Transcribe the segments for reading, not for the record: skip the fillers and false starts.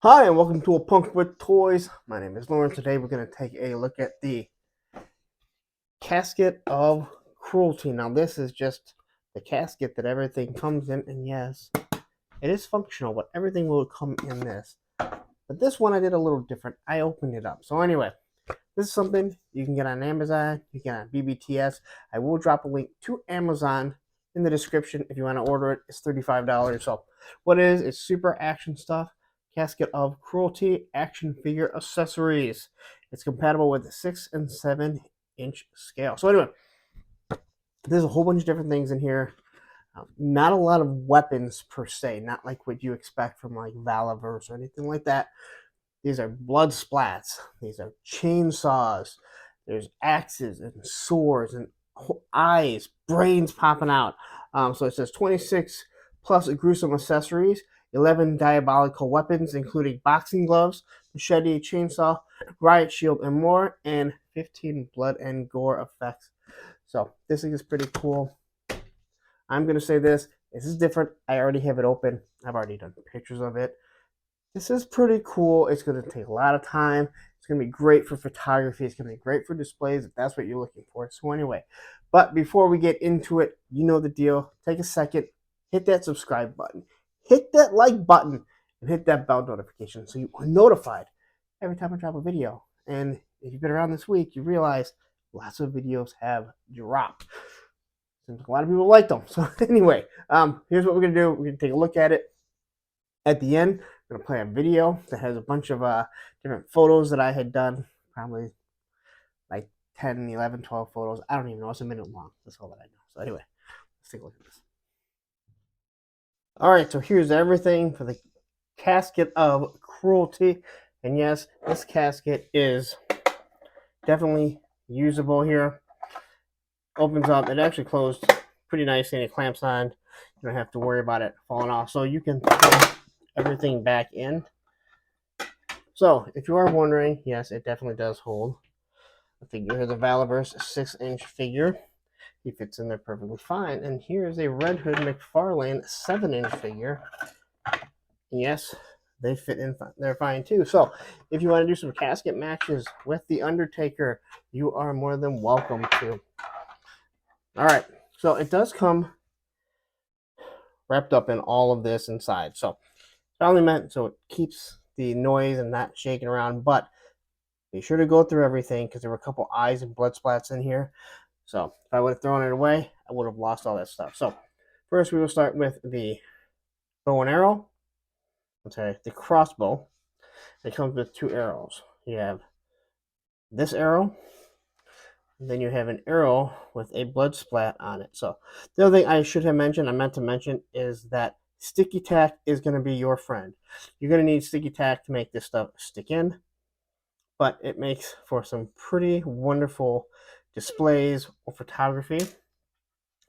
Hi, and welcome to A Punk with Toys. My name is Lauren. Today we're going to take a look at the Casket of Cruelty. Now, this is just the casket that everything comes in, and yes, it is functional, but everything will come in this. But this one I did a little different. I opened it up. So anyway, this is something you can get on Amazon, you can get on BBTS. I will drop a link to Amazon in the description if you want to order it. It's $35. So what it is, it's super action stuff. Casket of Cruelty action figure accessories. It's compatible with the 6 and 7-inch scale. So anyway, there's a whole bunch of different things in here. Not a lot of weapons per se, not like what you expect from like Valaverse or anything like that. These are blood splats. These are chainsaws. There's axes and swords and eyes, brains popping out. So it says 26 plus gruesome accessories, 11 diabolical weapons, including boxing gloves, machete, chainsaw, riot shield, and more, and 15 blood and gore effects. So this thing is pretty cool. I'm going to say this. This is different. I already have it open. I've already done pictures of it. This is pretty cool. It's going to take a lot of time. It's going to be great for photography. It's going to be great for displays if that's what you're looking for. So anyway, but before we get into it, you know the deal. Take a second, hit that subscribe button, hit that like button, and hit that bell notification so you are notified every time I drop a video. And if you've been around this week, you realize lots of videos have dropped. Seems like a lot of people like them. So anyway, here's what we're going to do. We're going to take a look at it. At the end, I'm going to play a video that has a bunch of different photos that I had done, probably like 10, 11, 12 photos. I don't even know. It's a minute long. That's all that I know. So anyway, let's take a look at this. All right, so here's everything for the Casket of Cruelty. And yes, this casket is definitely usable here. Opens up. It actually closed pretty nicely and it clamps on. You don't have to worry about it falling off. So you can put everything back in. So, if you are wondering, yes, it definitely does hold a figure. Here's a Valaverse 6-inch figure. He fits in there perfectly fine. And here's a Red Hood McFarlane 7-inch figure. And yes, they fit in there fine too. So, if you want to do some casket matches with The Undertaker, you are more than welcome to. All right, so it does come wrapped up in all of this inside. So, it's only meant so it keeps the noise and not shaking around, but be sure to go through everything because there were a couple eyes and blood splats in here. So if I would have thrown it away, I would have lost all that stuff. So first we will start with the bow and arrow. Okay, the crossbow. It comes with 2 arrows. You have this arrow, and then you have an arrow with a blood splat on it. So the other thing I should have mentioned, I meant to mention, is that sticky tack is going to be your friend. You're going to need sticky tack to make this stuff stick in, but it makes for some pretty wonderful displays or photography.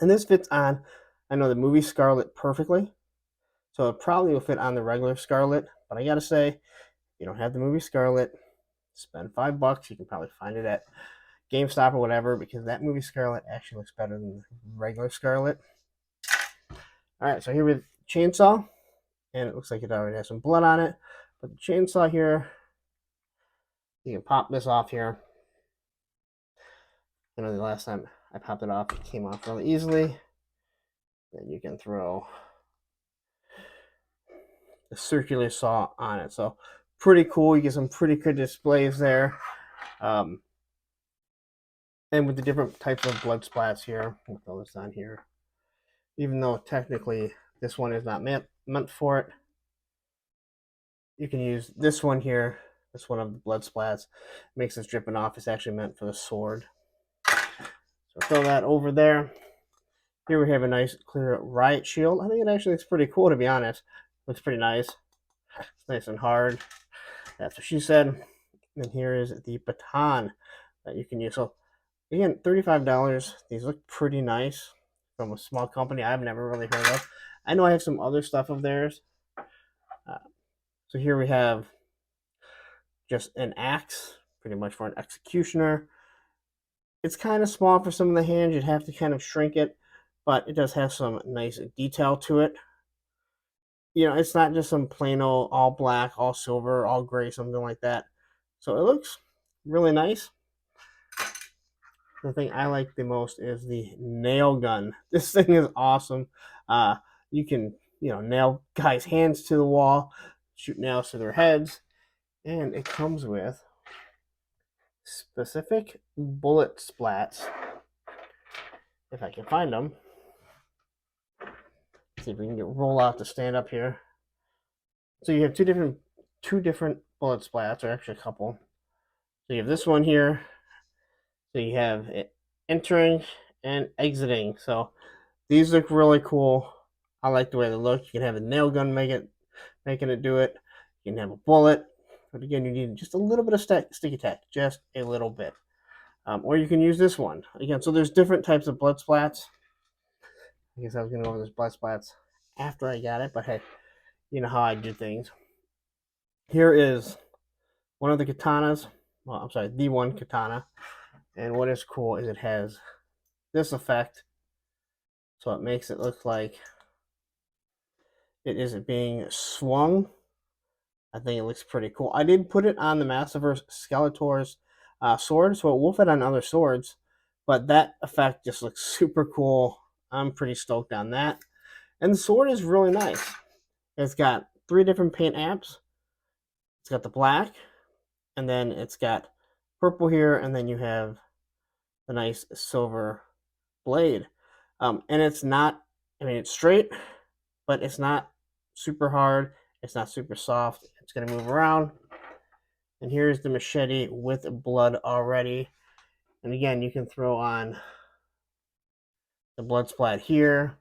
And this fits on, I know, the movie Scarlet perfectly. So it probably will fit on the regular Scarlet. But I gotta say, if you don't have the movie Scarlet, spend $5. You can probably find it at GameStop or whatever, because that movie Scarlet actually looks better than the regular Scarlet. Alright, so here with chainsaw. And it looks like it already has some blood on it. But the chainsaw here, you can pop this off here. You know, the last time I popped it off, it came off really easily. Then you can throw the circular saw on it. So pretty cool. You get some pretty good displays there. And with the different types of blood splats here, we'll throw this on here. Even though technically this one is not meant for it, you can use this one here. This one of the blood splats makes this dripping off. It's actually meant for the sword. So throw that over there. Here we have a nice clear riot shield. I think it actually looks pretty cool, to be honest. Looks pretty nice. It's nice and hard. That's what she said. And here is the baton that you can use. So again, $35. These look pretty nice from a small company I've never really heard of. I know I have some other stuff of theirs. So here we have just an axe, pretty much for an executioner. It's kind of small for some of the hands. You'd have to kind of shrink it, but it does have some nice detail to it. you know, it's not just some plain old all black, all silver, all gray, something like that. So it looks really nice. The thing I like the most is the nail gun. This thing is awesome. You can, you know, nail guys' hands to the wall, shoot nails to their heads, and it comes with specific bullet splats. If I can find them, let's see if we can roll out the stand up here. So you have two different bullet splats, or actually a couple. So you have this one here. So you have it entering and exiting. So these look really cool. I like the way they look. You can have a nail gun making it do it. You can have a bullet, but again, you need just a little bit of sticky tack, just a little bit. Or you can use this one again. So there's different types of blood splats. I guess I was gonna go over those blood splats after I got it, but hey, you know how I do things. Here is one of the katanas. Well, I'm sorry, the one katana. And what is cool is it has this effect, so it makes it look like it isn't being swung. I think it looks pretty cool. I did put it on the Massiverse Skeletor's sword, so it will fit on other swords, but that effect just looks super cool. I'm pretty stoked on that. And the sword is really nice. It's got 3 different paint apps. It's got the black, and then it's got purple here, and then you have the nice silver blade. And it's not, I mean, it's straight, but it's not super hard. It's not super soft. It's going to move around. And here's the machete with blood already. And again, you can throw on the blood splat here.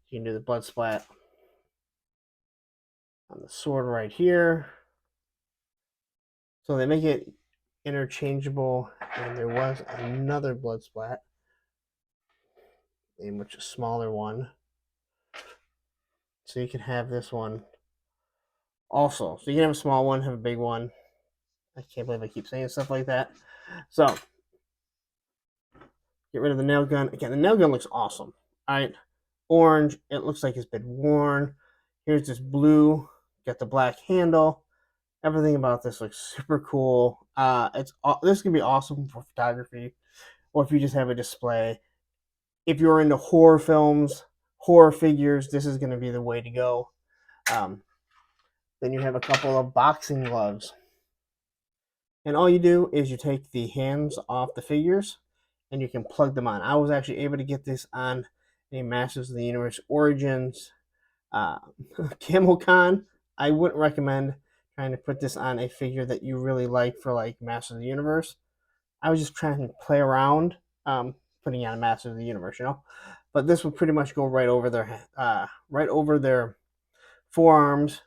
You can do the blood splat on the sword right here. So they make it interchangeable. And there was another blood splat, a much smaller one. So you can have this one also. So you can have a small one, have a big one. I can't believe I keep saying stuff like that. So get rid of the nail gun. Again, the nail gun looks awesome. All right, orange. It looks like it's been worn. Here's this blue. Got the black handle. Everything about this looks super cool. This can be awesome for photography, or if you just have a display. If you're into horror films, horror figures, this is going to be the way to go. Then you have a couple of boxing gloves. And all you do is you take the hands off the figures and you can plug them on. I was actually able to get this on a Masters of the Universe Origins Camel Con. I wouldn't recommend trying to put this on a figure that you really like for like Masters of the Universe. I was just trying to play around putting on a Masters of the Universe, you know. But this would pretty much go right over their forearms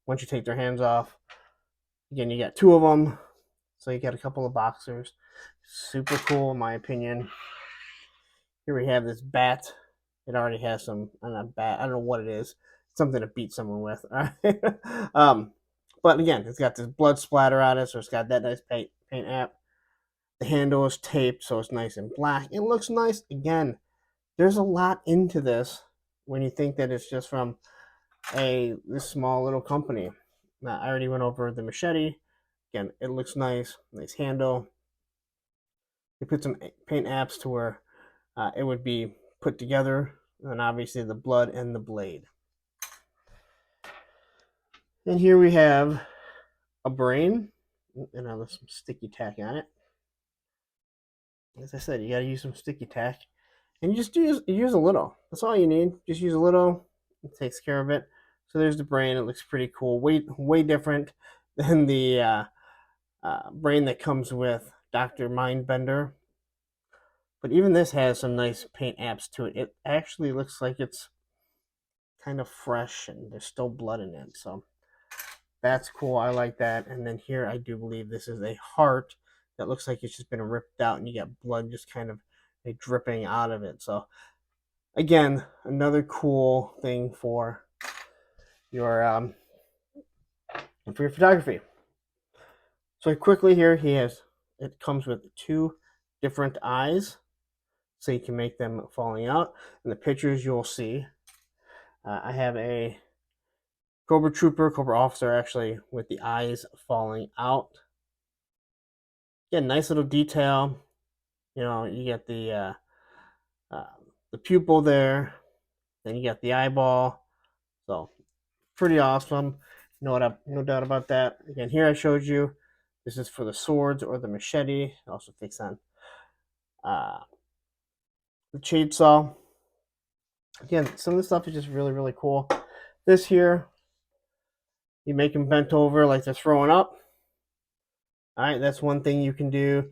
once you take their hands off. Again, you got 2 of them. So you got a couple of boxers. Super cool in my opinion. Here we have this bat. It already has some, not bat, I don't know what it is. Something to beat someone with. All right? But again, it's got this blood splatter on it, so it's got that nice paint app. The handle is taped, so it's nice and black. It looks nice. Again, there's a lot into this when you think that it's just from this small little company. Now, I already went over the machete. Again, it looks nice. Nice handle. They put some paint apps to where it would be put together. And obviously the blood and the blade. And here we have a brain. And I have some sticky tack on it. As I said, you got to use some sticky tack. And you just use a little. That's all you need. Just use a little. It takes care of it. So there's the brain. It looks pretty cool. Way different than the brain that comes with Dr. Mindbender. But even this has some nice paint apps to it. It actually looks like it's kind of fresh and there's still blood in it. So that's cool. I like that. And then here I do believe this is a heart that looks like it's just been ripped out and you got blood just kind of dripping out of it. So again, another cool thing for your photography. So quickly here, it comes with 2 different eyes, so you can make them falling out. In the pictures you'll see, I have a Cobra Trooper, Cobra Officer, actually, with the eyes falling out. Yeah, nice little detail. You know, you get the pupil there, then you got the eyeball. So pretty awesome. No doubt about that. Again, here I showed you. This is for the swords or the machete. It also takes on uh, the chainsaw. Again, some of the stuff is just really, really cool. This here, you make them bent over like they're throwing up. All right, that's one thing you can do.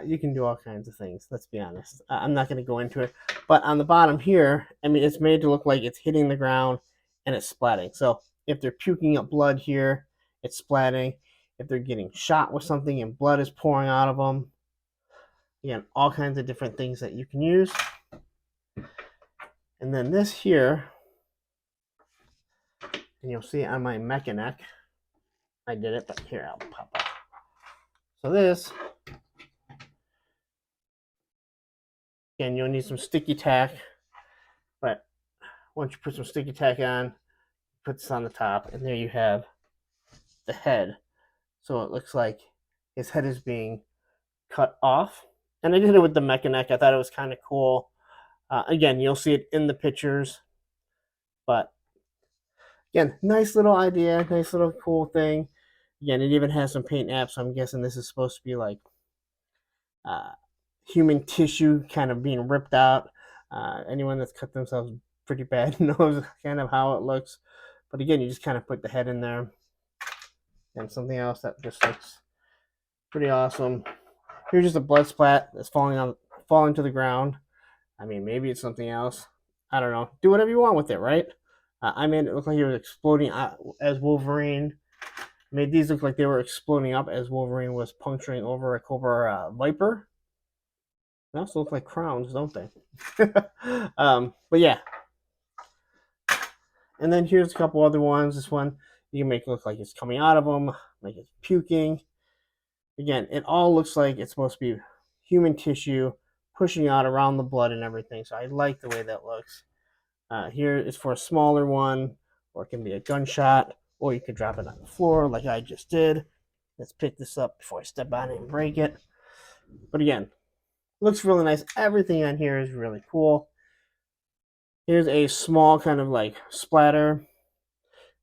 You can do all kinds of things. Let's be honest. I'm not going to go into it, but on the bottom here, I mean, it's made to look like it's hitting the ground and it's splatting. So if they're puking up blood here, it's splatting. If they're getting shot with something and blood is pouring out of them, again, all kinds of different things that you can use. And then this here, and you'll see on my mecha neck, I did it, but here I'll pop up. So this, again, you'll need some sticky tack, but once you put some sticky tack on, put this on the top, and there you have the head. So it looks like his head is being cut off. And I did it with the mecha neck. I thought it was kind of cool. Again, you'll see it in the pictures, but again, nice little idea, nice little cool thing. Again, it even has some paint apps, so I'm guessing this is supposed to be like human tissue kind of being ripped out. Anyone that's cut themselves pretty bad knows kind of how it looks. But again, you just kind of put the head in there. And something else that just looks pretty awesome. Here's just a blood splat that's falling to the ground. I mean, maybe it's something else. I don't know. Do whatever you want with it, right? I made it look like he was exploding as Wolverine. Made these look like they were exploding up as Wolverine was puncturing over a Cobra Viper. They also look like crowns, don't they? But yeah. And then here's a couple other ones. This one, you can make it look like it's coming out of them, like it's puking. Again, it all looks like it's supposed to be human tissue pushing out around the blood and everything. So I like the way that looks. Here is for a smaller one, or it can be a gunshot, or you could drop it on the floor like I just did. Let's pick this up before I step on it and break it. But again, looks really nice. Everything on here is really cool. Here's a small kind of like splatter.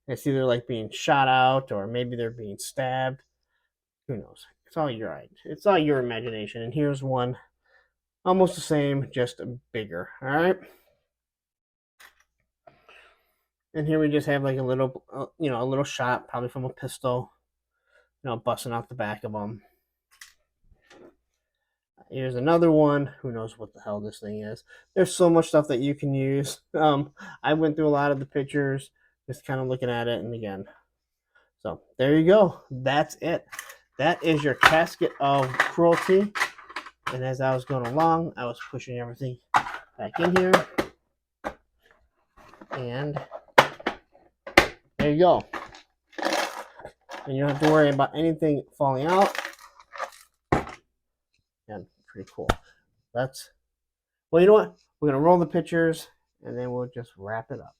It's either like being shot out or maybe they're being stabbed. Who knows? It's all your imagination. And here's one almost the same, just bigger. All right. And here we just have like a little, a little shot, probably from a pistol, busting out the back of them. Here's another one. Who knows what the hell this thing is? There's so much stuff that you can use. I went through a lot of the pictures, just kind of looking at it, and again. So there you go. That's it. That is your Casket of Cruelty. And as I was going along, I was pushing everything back in here. And there you go. And you don't have to worry about anything falling out. And pretty cool. Well, you know what? We're going to roll the pictures, and then we'll just wrap it up.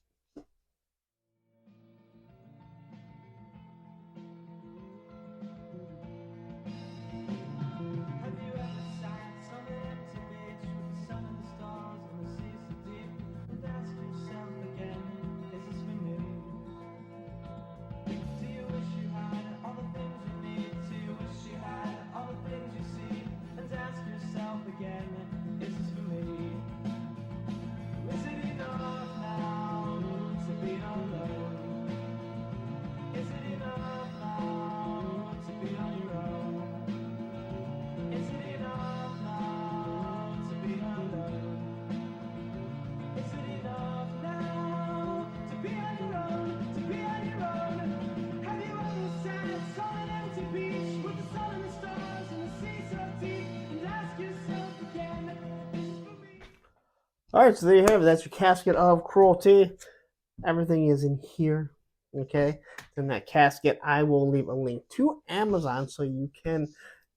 All right, so there you have it. That's your Casket of Cruelty. Everything is in here. Okay, in that casket, I will leave a link to Amazon so you can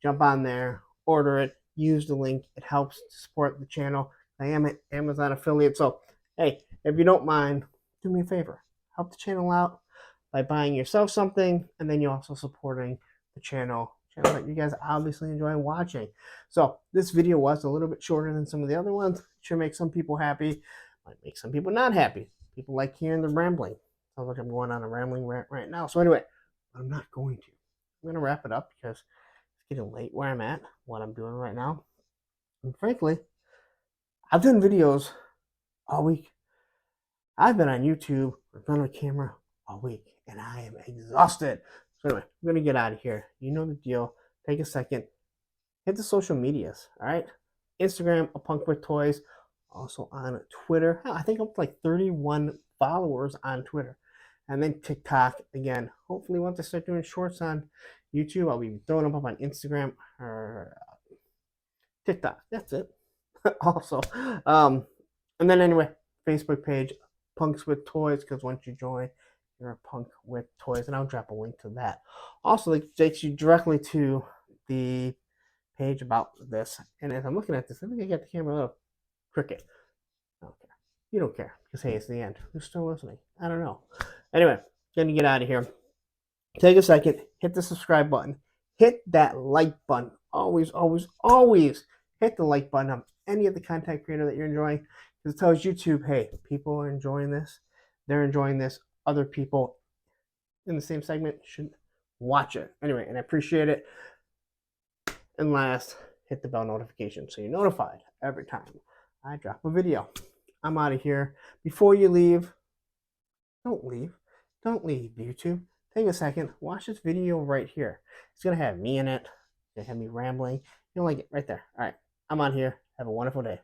jump on there, order it, use the link. It helps to support the channel. I am an Amazon affiliate, so hey, if you don't mind, do me a favor, help the channel out by buying yourself something, and then you're also supporting the channel that you guys obviously enjoy watching. So this video was a little bit shorter than some of the other ones. It should make some people happy, might make some people not happy. People like hearing the rambling. Sounds like I'm going on a rambling rant right now. So anyway, I'm not going to. I'm going to wrap it up because it's getting late where I'm at, what I'm doing right now. And frankly, I've done videos all week. I've been on YouTube in front of a camera all week, and I am exhausted. So anyway, I'm going to get out of here. You know the deal. Take a second. Hit the social medias, all right? Instagram, A Punk with Toys. Also on Twitter. I think I'm like 31 followers on Twitter. And then TikTok, again. Hopefully once I start doing shorts on YouTube, I'll be throwing them up on Instagram or TikTok. That's it. Also. And then anyway, Facebook page, Punks with Toys, because once you join, you're a punk with toys, and I'll drop a link to that. Also, it takes you directly to the page about this. And as I'm looking at this, I think I got the camera a little crooked. I don't care. You don't care, because hey, it's the end. Who's still listening? I don't know. Anyway, gonna get out of here. Take a second, hit the subscribe button, hit that like button. Always, always, always hit the like button on any of the content creator that you're enjoying. Because it tells YouTube, hey, people are enjoying this. They're enjoying this. Other people in the same segment should watch it. Anyway, and I appreciate it. And last, hit the bell notification so you're notified every time I drop a video. I'm out of here. Before you leave, don't leave. Don't leave, YouTube. Take a second. Watch this video right here. It's going to have me in it. It's going to have me rambling. You'll like it right there. All right. I'm out here. Have a wonderful day.